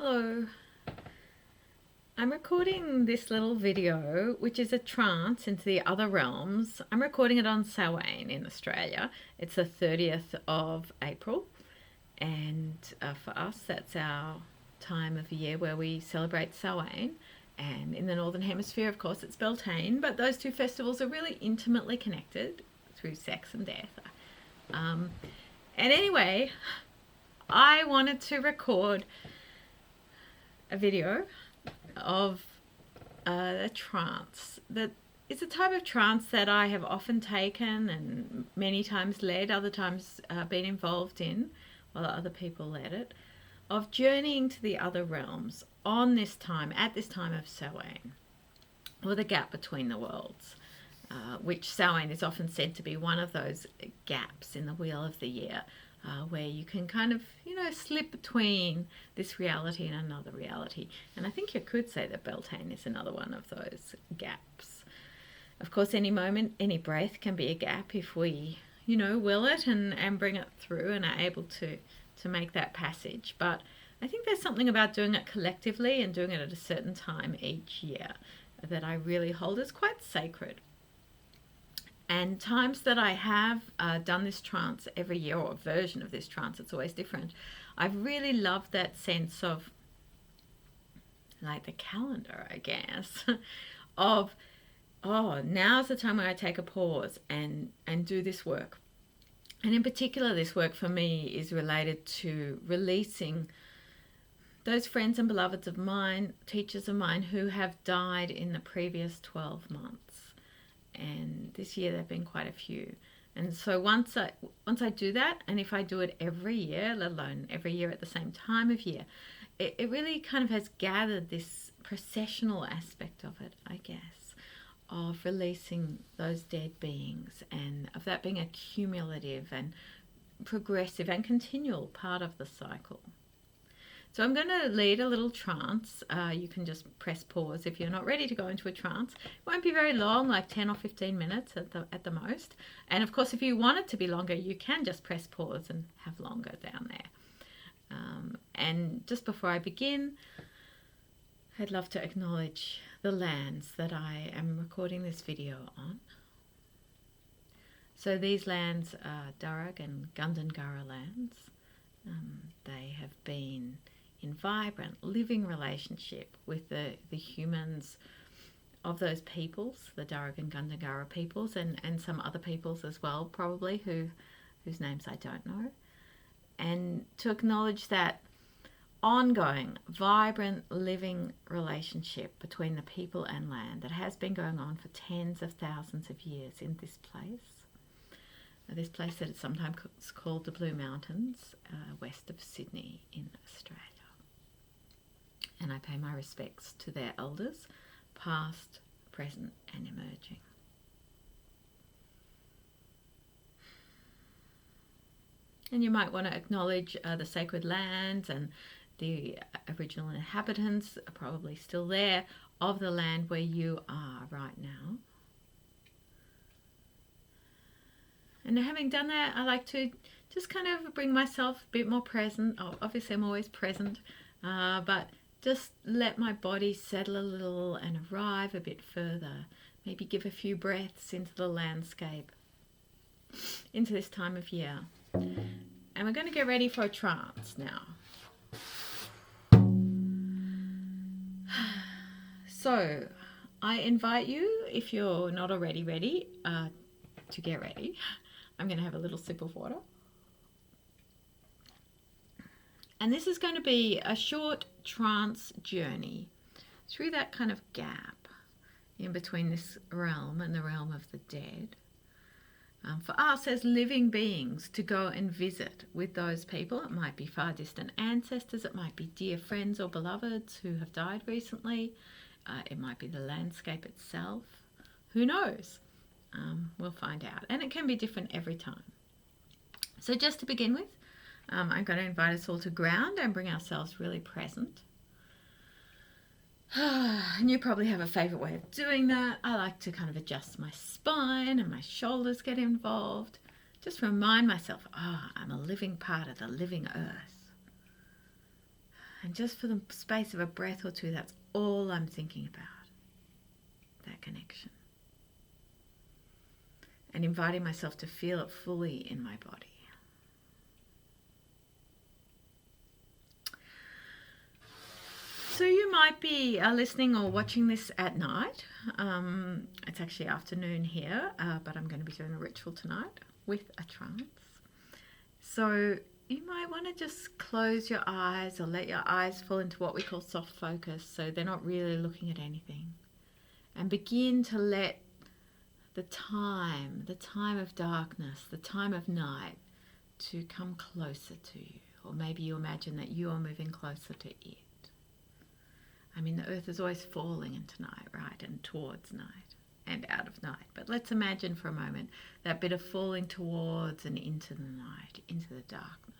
Hello. I'm recording this little video, which is a trance into the other realms. I'm recording it on Samhain in Australia. It's the 30th of April, and for us, that's our time of the year where we celebrate Samhain. And in the Northern Hemisphere, of course, it's Beltane, but those two festivals are really intimately connected through sex and death. And anyway, I wanted to record a video of a trance that is a type of trance that I have often taken and many times led, other times been involved in while other people led it, of journeying to the other realms on this time, at this time of Samhain, or the gap between the worlds, which Samhain is often said to be one of those gaps in the wheel of the year, where you can kind of, slip between this reality and another reality. And I think you could say that Beltane is another one of those gaps. Of course, any moment, any breath can be a gap if we, will it and bring it through and are able to make that passage. But I think there's something about doing it collectively and doing it at a certain time each year that I really hold as quite sacred. And times that I have done this trance every year, or a version of this trance, it's always different, I've really loved that sense of, like the calendar, I guess, of, now's the time where I take a pause and do this work. And in particular, this work for me is related to releasing those friends and beloveds of mine, teachers of mine, who have died in the previous 12 months. And this year there have been quite a few. And so once I do that, and if I do it every year, let alone every year at the same time of year, it really kind of has gathered this processional aspect of it, I guess, of releasing those dead beings and of that being a cumulative and progressive and continual part of the cycle. So I'm going to lead a little trance. You can just press pause if you're not ready to go into a trance. It won't be very long, like 10 or 15 minutes at the most. And of course, if you want it to be longer, you can just press pause and have longer down there. And just before I begin, I'd love to acknowledge the lands that I am recording this video on. So these lands are Darug and Gundungurra lands. They have been in vibrant, living relationship with the humans of those peoples, the Darug and Gundungurra peoples, and some other peoples as well, probably, whose names I don't know. And to acknowledge that ongoing, vibrant, living relationship between the people and land that has been going on for tens of thousands of years in this place. This place that is sometimes called the Blue Mountains, west of Sydney in Australia. And I pay my respects to their elders, past, present and emerging. And you might want to acknowledge the sacred lands and the original inhabitants are probably still there of the land where you are right now. And having done that, I like to just kind of bring myself a bit more present. Oh, obviously, I'm always present, but just let my body settle a little and arrive a bit further. Maybe give a few breaths into the landscape, into this time of year. And we're going to get ready for a trance now. So, I invite you, if you're not already ready, to get ready. I'm going to have a little sip of water. And this is going to be a short trance journey through that kind of gap in between this realm and the realm of the dead. For us as living beings to go and visit with those people. It might be far distant ancestors, it might be dear friends or beloveds who have died recently. It might be the landscape itself. Who knows? We'll find out. And it can be different every time. So just to begin with, I'm going to invite us all to ground and bring ourselves really present. And you probably have a favourite way of doing that. I like to kind of adjust my spine and my shoulders get involved. Just remind myself, I'm a living part of the living earth. And just for the space of a breath or two, that's all I'm thinking about, that connection. And inviting myself to feel it fully in my body. So you might be listening or watching this at night. It's actually afternoon here, but I'm going to be doing a ritual tonight with a trance. So you might want to just close your eyes or let your eyes fall into what we call soft focus, so they're not really looking at anything. And begin to let the time of darkness, the time of night, to come closer to you. Or maybe you imagine that you are moving closer to it. I mean, the earth is always falling into night, right? And towards night and out of night. But let's imagine for a moment that bit of falling towards and into the night, into the darkness.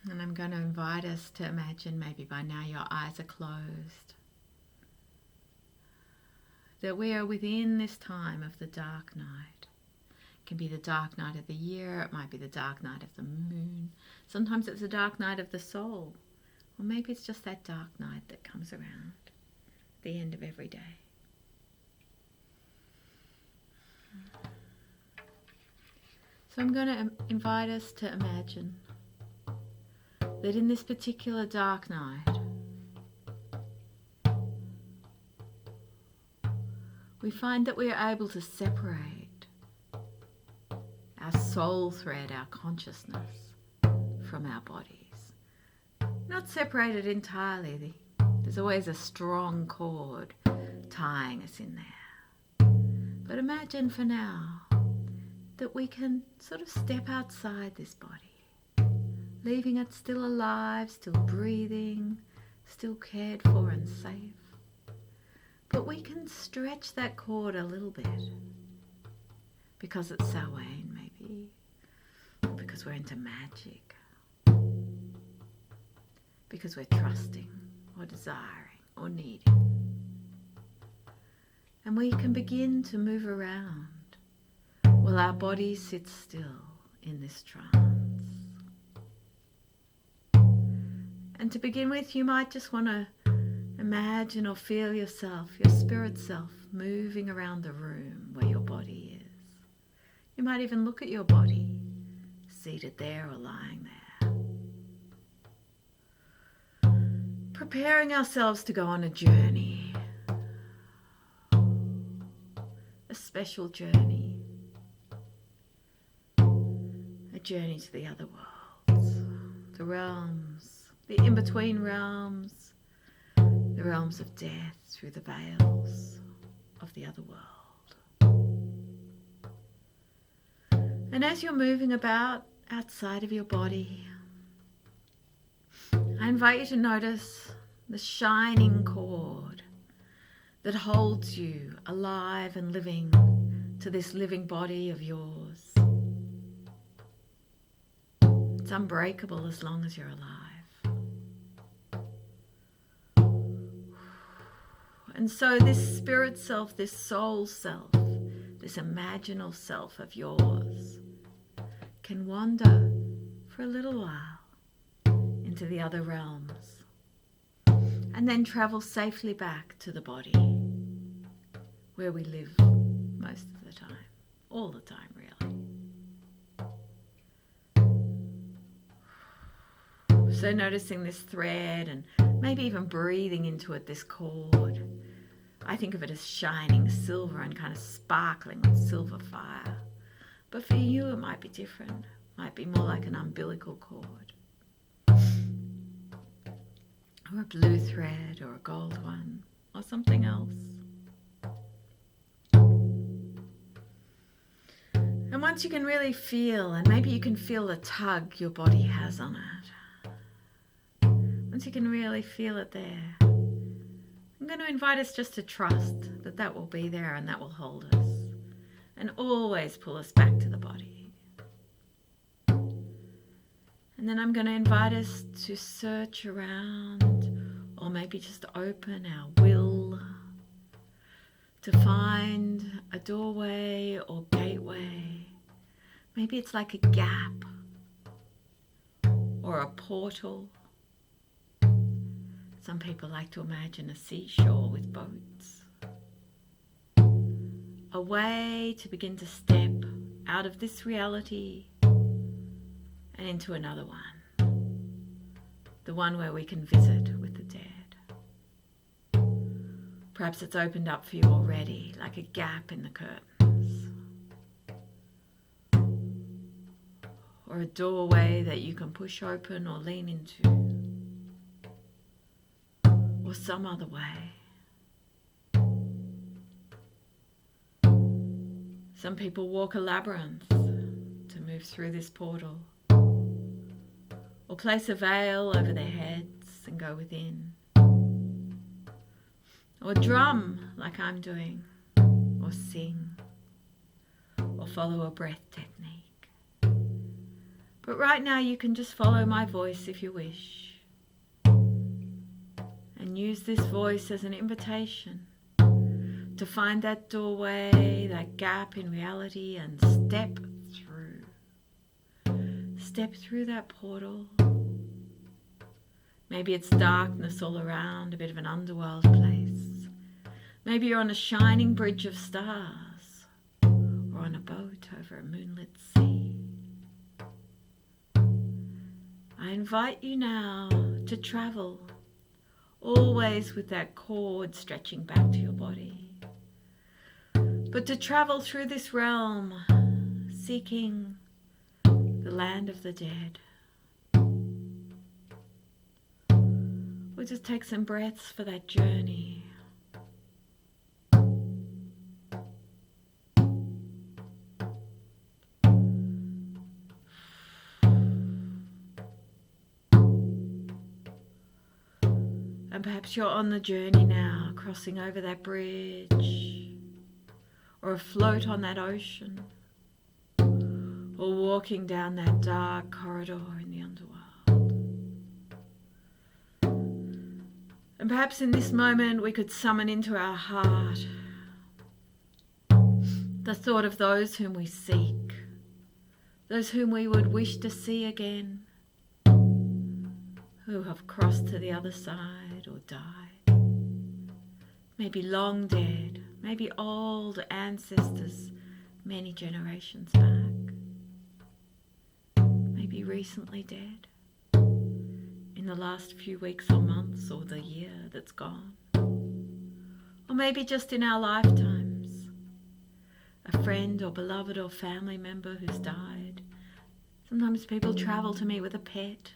And I'm going to invite us to imagine, maybe by now your eyes are closed, that we are within this time of the dark night. It can be the dark night of the year, it might be the dark night of the moon. Sometimes it's the dark night of the soul. Or maybe it's just that dark night that comes around at the end of every day. So I'm going to invite us to imagine that in this particular dark night, we find that we are able to separate our soul thread, our consciousness, from our bodies. Not separated entirely. There's always a strong cord tying us in there. But imagine for now that we can sort of step outside this body, leaving it still alive, still breathing, still cared for and safe. But we can stretch that cord a little bit because it's Samhain, maybe, or because we're into magic, because we're trusting or desiring or needing. And we can begin to move around while our body sits still in this trance. And to begin with, you might just want to imagine or feel yourself, your spirit self, moving around the room where your body is. You might even look at your body, seated there or lying there. Preparing ourselves to go on a journey, a special journey, a journey to the other worlds, the realms, the in-between realms, the realms of death through the veils of the other world. And as you're moving about outside of your body, I invite you to notice the shining cord that holds you alive and living to this living body of yours. It's unbreakable as long as you're alive. And so this spirit self, this soul self, this imaginal self of yours can wander for a little while into the other realms, and then travel safely back to the body where we live most of the time, all the time really. So noticing this thread and maybe even breathing into it, this cord. I think of it as shining silver and kind of sparkling with silver fire. But for you it might be different, might be more like an umbilical cord. Or a blue thread, or a gold one, or something else. And once you can really feel, and maybe you can feel the tug your body has on it, once you can really feel it there, I'm going to invite us just to trust that that will be there and that will hold us, and always pull us back to the body. And then I'm going to invite us to search around, or maybe just open our will to find a doorway or gateway. Maybe it's like a gap or a portal. Some people like to imagine a seashore with boats. A way to begin to step out of this reality and into another one. The one where we can visit with the dead. Perhaps it's opened up for you already, like a gap in the curtains. Or a doorway that you can push open or lean into. Or some other way. Some people walk a labyrinth to move through this portal. Or place a veil over their heads and go within. Or drum like I'm doing. Or sing. Or follow a breath technique. But right now you can just follow my voice if you wish. And use this voice as an invitation to find that doorway, that gap in reality, and step through. Step through that portal. Maybe it's darkness all around, a bit of an underworld place. Maybe you're on a shining bridge of stars, or on a boat over a moonlit sea. I invite you now to travel, always with that cord stretching back to your body. But to travel through this realm, seeking the land of the dead. We'll just take some breaths for that journey. And perhaps you're on the journey now, crossing over that bridge, or afloat on that ocean, or walking down that dark corridor in the underworld. And perhaps in this moment we could summon into our heart the thought of those whom we seek, those whom we would wish to see again, who have crossed to the other side or died, maybe long dead, maybe old ancestors many generations back, maybe recently dead, in the last few weeks or months or the year that's gone, or maybe just in our lifetimes, a friend or beloved or family member who's died. Sometimes people travel to me with a pet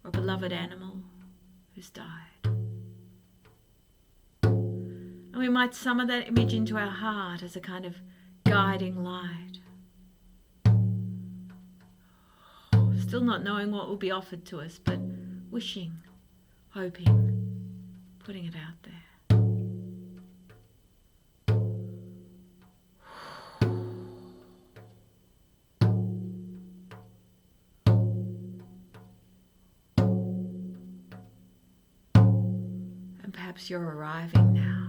or a beloved animal who's died. And we might summon that image into our heart as a kind of guiding light. Still not knowing what will be offered to us, but wishing, hoping, putting it out there. And perhaps you're arriving now.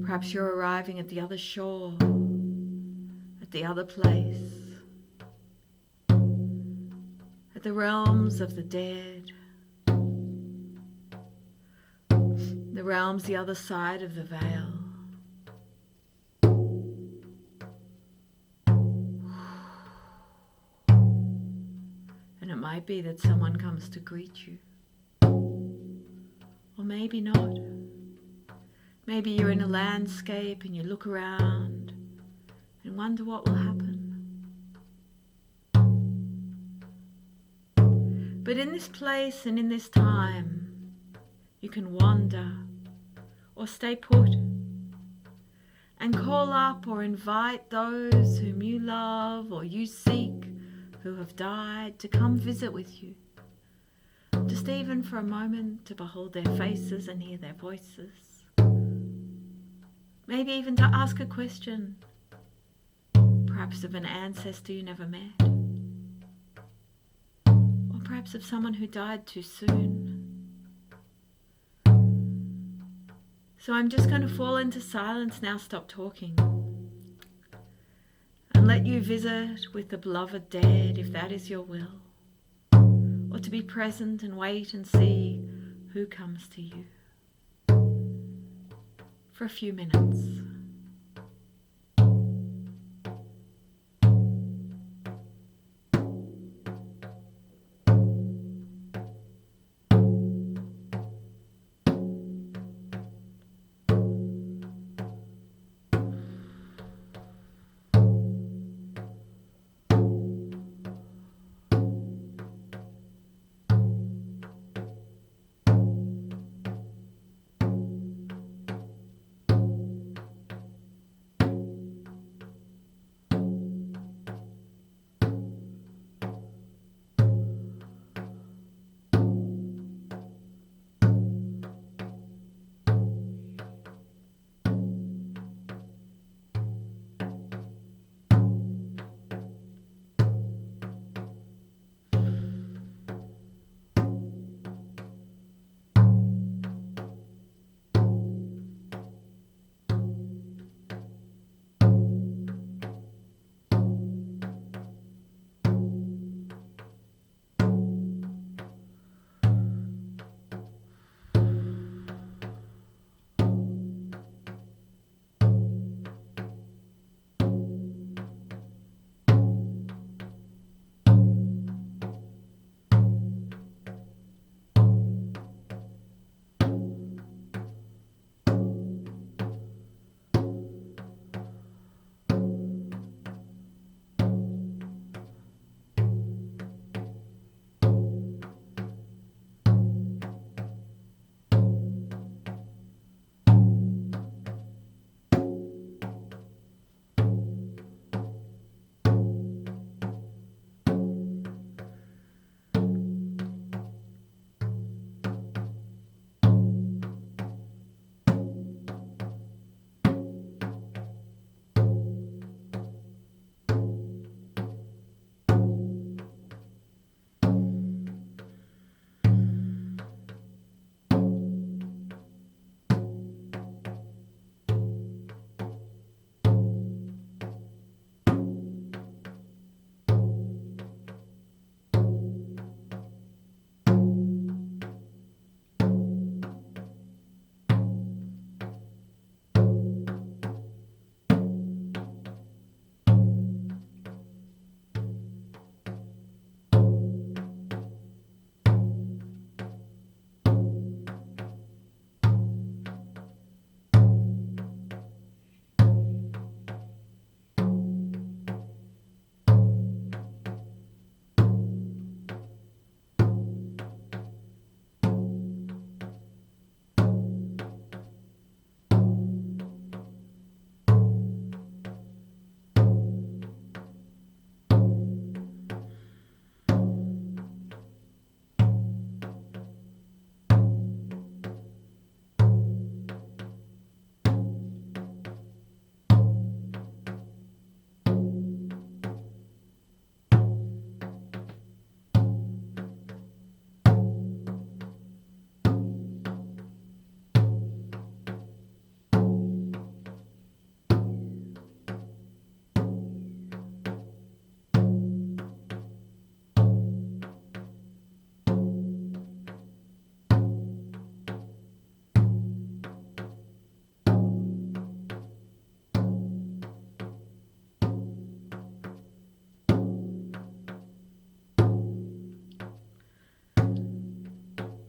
Perhaps you're arriving at the other shore, at the other place, at the realms of the dead, the realms the other side of the veil. And it might be that someone comes to greet you, or maybe not. Maybe you're in a landscape and you look around and wonder what will happen. But in this place and in this time, you can wander or stay put and call up or invite those whom you love or you seek who have died to come visit with you. Just even for a moment to behold their faces and hear their voices. Maybe even to ask a question, perhaps of an ancestor you never met, or perhaps of someone who died too soon. So I'm just going to fall into silence now, stop talking, and let you visit with the beloved dead if that is your will. or to be present and wait and see who comes to you for a few minutes.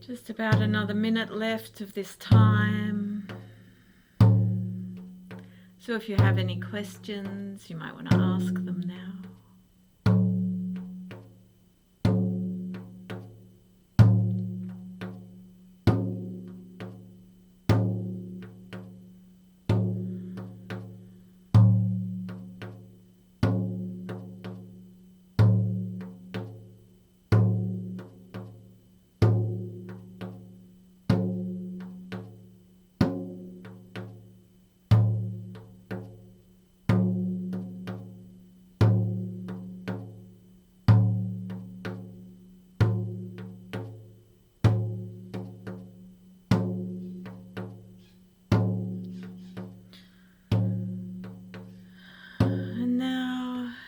Just about another minute left of this time. So if you have any questions, you might want to ask them now.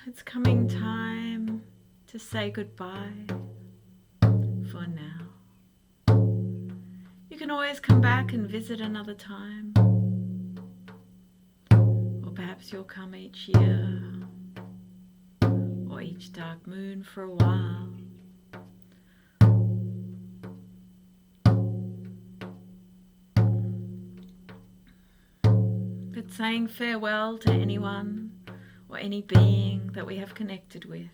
It's coming time to say goodbye. can always come back and visit another time. Or perhaps you'll come each year, or each dark moon for a while. But saying farewell to anyone or any being that we have connected with.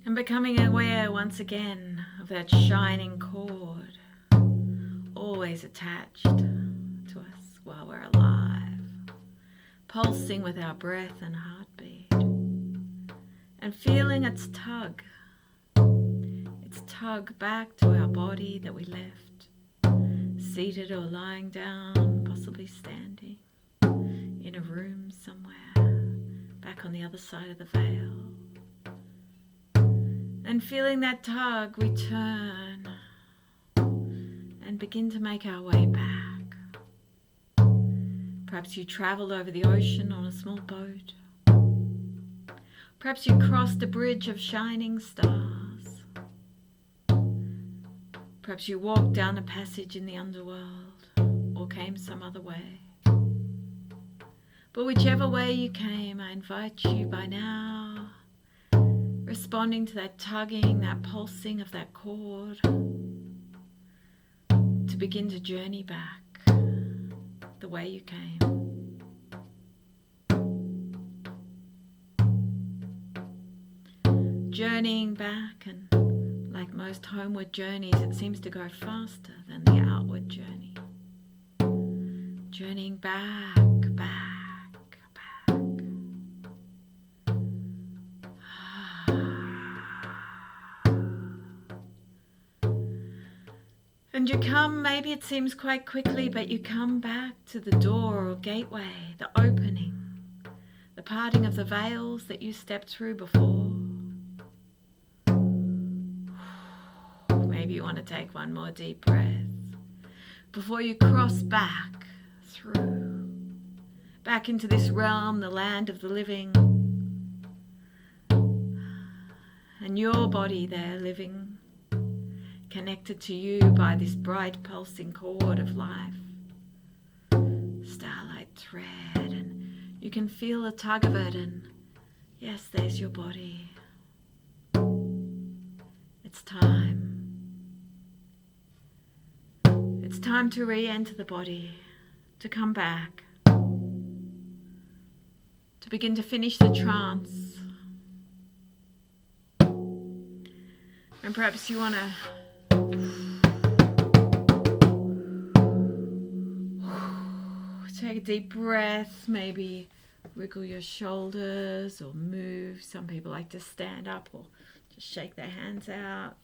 And becoming aware once again of that shining cord, always attached to us while we're alive, pulsing with our breath and heartbeat, and feeling its tug back to our body that we left, seated or lying down, possibly standing, in a room somewhere, back on the other side of the veil. And feeling that tug, we turn and begin to make our way back. Perhaps you travelled over the ocean on a small boat. Perhaps you crossed a bridge of shining stars. Perhaps you walked down a passage in the underworld, or came some other way. But whichever way you came, I invite you by now, responding to that tugging, that pulsing of that cord, to begin to journey back the way you came. Journeying back, and like most homeward journeys, it seems to go faster than the outward journey. Journeying back. And you come, maybe it seems quite quickly, but you come back to the door or gateway, the opening, the parting of the veils that you stepped through before. Maybe you want to take one more deep breath before you cross back through, back into this realm, the land of the living, and your body there living, connected to you by this bright pulsing cord of life, starlight thread, and you can feel the tug of it, and yes, there's your body. It's time. It's time to re-enter the body, to come back, to begin to finish the trance. And perhaps you want to take a deep breath, maybe wiggle your shoulders or move. Some people like to stand up or just shake their hands out,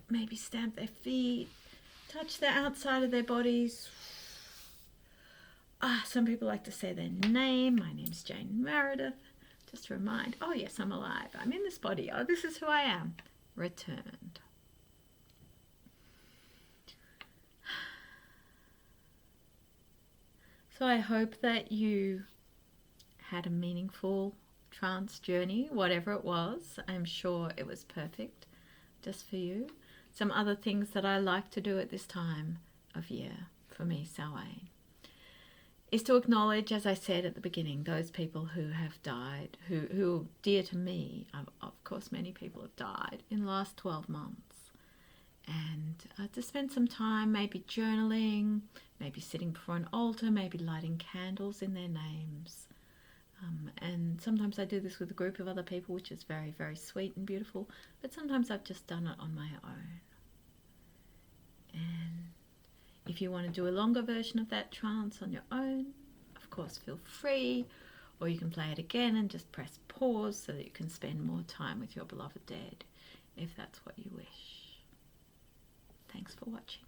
maybe stamp their feet, touch the outside of their bodies. Some people like to say their name. My name's Meredith. Just to remind, oh yes, I'm alive. I'm in this body. Oh, this is who I am. Returned. So I hope that you had a meaningful trance journey, whatever it was. I'm sure it was perfect just for you. Some other things that I like to do at this time of year, for me, Samhain, is to acknowledge, as I said at the beginning, those people who have died, who are dear to me. Of course, many people have died in the last 12 months. And to spend some time maybe journaling, maybe sitting before an altar, maybe lighting candles in their names. And sometimes I do this with a group of other people, which is very, very sweet and beautiful. But sometimes I've just done it on my own. And if you want to do a longer version of that trance on your own, of course, feel free. Or you can play it again and just press pause so that you can spend more time with your beloved dead, if that's what you wish. Thanks for watching.